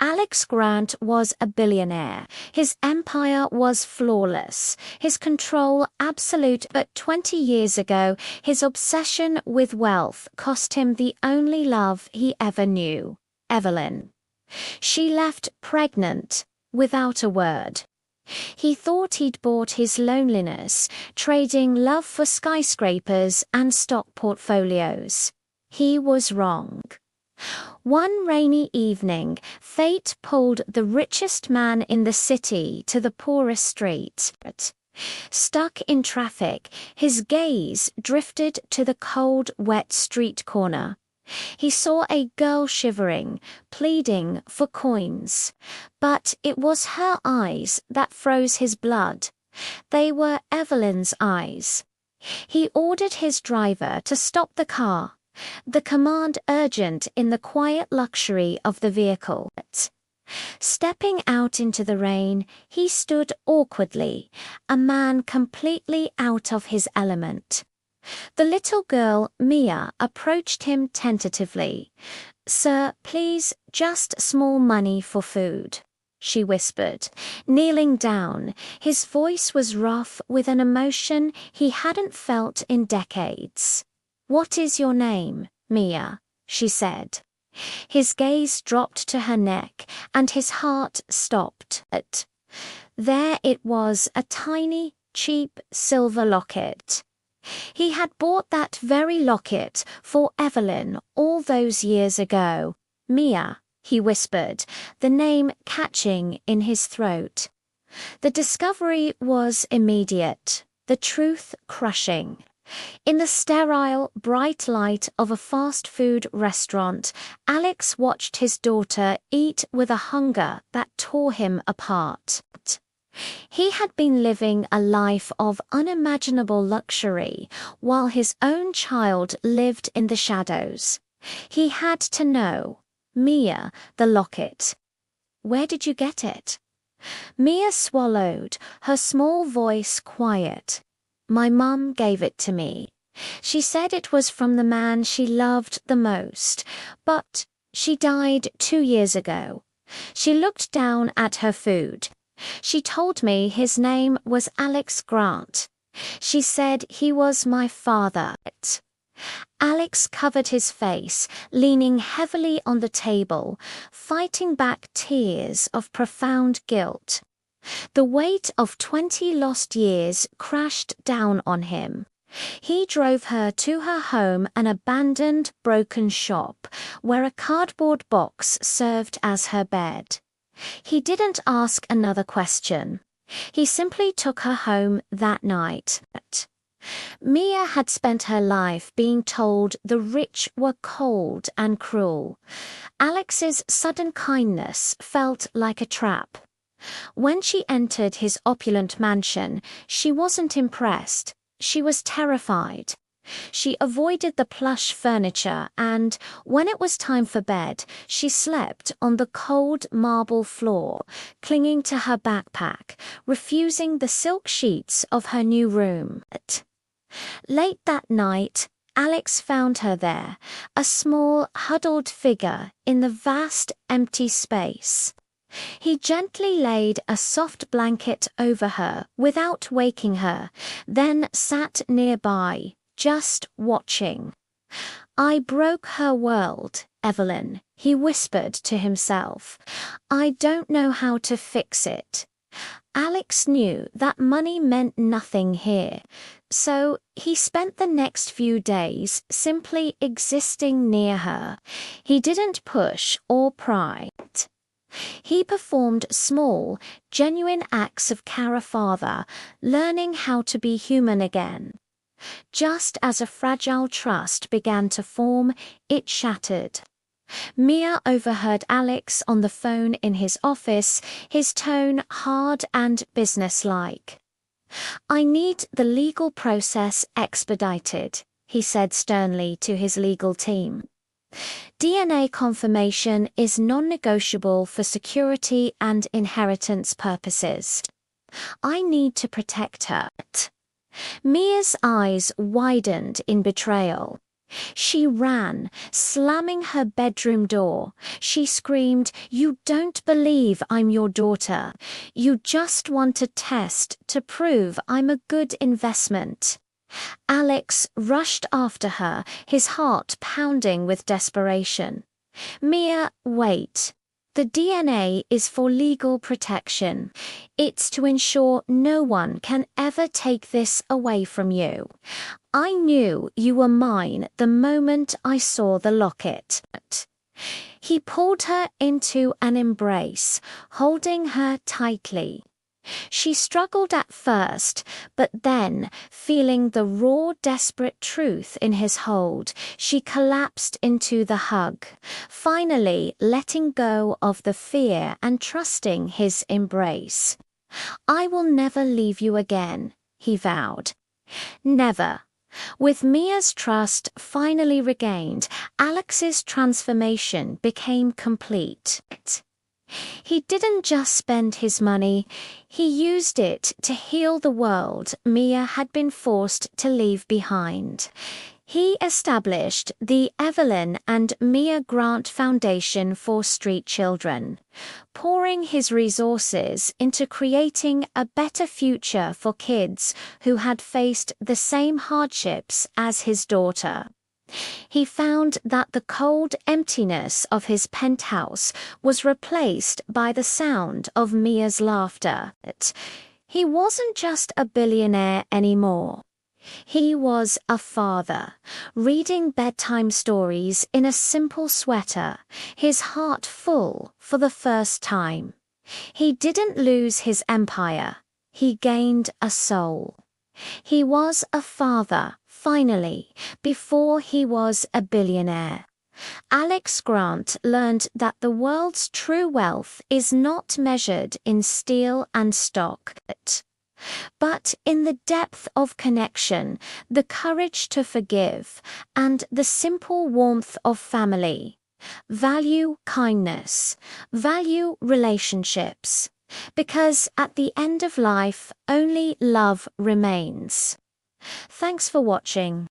Alex Grant was a billionaire. His empire was flawless, his control absolute, but 20 years ago, his obsession with wealth cost him the only love he ever knew, Evelyn. She left pregnant, without a word. He thought he'd bought his loneliness, trading love for skyscrapers and stock portfolios. He was wrong. One rainy evening, fate pulled the richest man in the city to the poorest street. Stuck in traffic, his gaze drifted to the cold, wet street corner. He saw a girl shivering, pleading for coins. But it was her eyes that froze his blood. They were Evelyn's eyes. He ordered his driver to stop the car, the command urgent in the quiet luxury of the vehicle. Stepping out into the rain, he stood awkwardly, a man completely out of his element. The little girl, Mia, approached him tentatively. "Sir, please, just small money for food," she whispered. Kneeling down, his voice was rough with an emotion he hadn't felt in decades. "What is your name, Mia?" she said. His gaze dropped to her neck, and his heart stopped. There it was, a tiny, cheap silver locket. He had bought that very locket for Evelyn all those years ago. "Mia," he whispered, the name catching in his throat. The discovery was immediate, the truth crushing. In the sterile, bright light of a fast food restaurant, Alex watched his daughter eat with a hunger that tore him apart. He had been living a life of unimaginable luxury, while his own child lived in the shadows. He had to know. "Mia, the locket. Where did you get it?" Mia swallowed, her small voice quiet. "My mum gave it to me. She said it was from the man she loved the most, but she died 2 years ago." She looked down at her food. "She told me his name was Alex Grant. She said he was my father." Alex covered his face, leaning heavily on the table, fighting back tears of profound guilt. The weight of 20 lost years crashed down on him. He drove her to her home, an abandoned, broken shop, where a cardboard box served as her bed. He didn't ask another question. He simply took her home that night. Mia had spent her life being told the rich were cold and cruel. Alex's sudden kindness felt like a trap. When she entered his opulent mansion, she wasn't impressed. She was terrified. She avoided the plush furniture, and when it was time for bed, she slept on the cold marble floor, clinging to her backpack, refusing the silk sheets of her new room. Late that night, Alex found her there, a small, huddled figure in the vast, empty space. He gently laid a soft blanket over her without waking her, then sat nearby, just watching. "I broke her world, Evelyn," he whispered to himself. "I don't know how to fix it." Alex knew that money meant nothing here, so he spent the next few days simply existing near her. He didn't push or pry. He performed small, genuine acts of care father, learning how to be human again. Just as a fragile trust began to form, it shattered. Mia overheard Alex on the phone in his office, his tone hard and businesslike. "I need the legal process expedited," he said sternly to his legal team. "DNA confirmation is non-negotiable for security and inheritance purposes. I need to protect her." Mia's eyes widened in betrayal. She ran, slamming her bedroom door. She screamed, "You don't believe I'm your daughter. You just want a test to prove I'm a good investment." Alex rushed after her, his heart pounding with desperation. "Mia, wait. The DNA is for legal protection. It's to ensure no one can ever take this away from you. I knew you were mine the moment I saw the locket." He pulled her into an embrace, holding her tightly. She struggled at first, but then, feeling the raw, desperate truth in his hold, she collapsed into the hug, finally letting go of the fear and trusting his embrace. "I will never leave you again," he vowed. Never. With Mia's trust finally regained, Alex's transformation became complete. He didn't just spend his money, he used it to heal the world Mia had been forced to leave behind. He established the Evelyn and Mia Grant Foundation for Street Children, pouring his resources into creating a better future for kids who had faced the same hardships as his daughter. He found that the cold emptiness of his penthouse was replaced by the sound of Mia's laughter. He wasn't just a billionaire anymore. He was a father, reading bedtime stories in a simple sweater, his heart full for the first time. He didn't lose his empire, he gained a soul. He was a father, finally, before he was a billionaire. Alex Grant learned that the world's true wealth is not measured in steel and stock, but in the depth of connection, the courage to forgive, and the simple warmth of family. Value kindness. Value relationships. Because at the end of life, only love remains. Thanks for watching.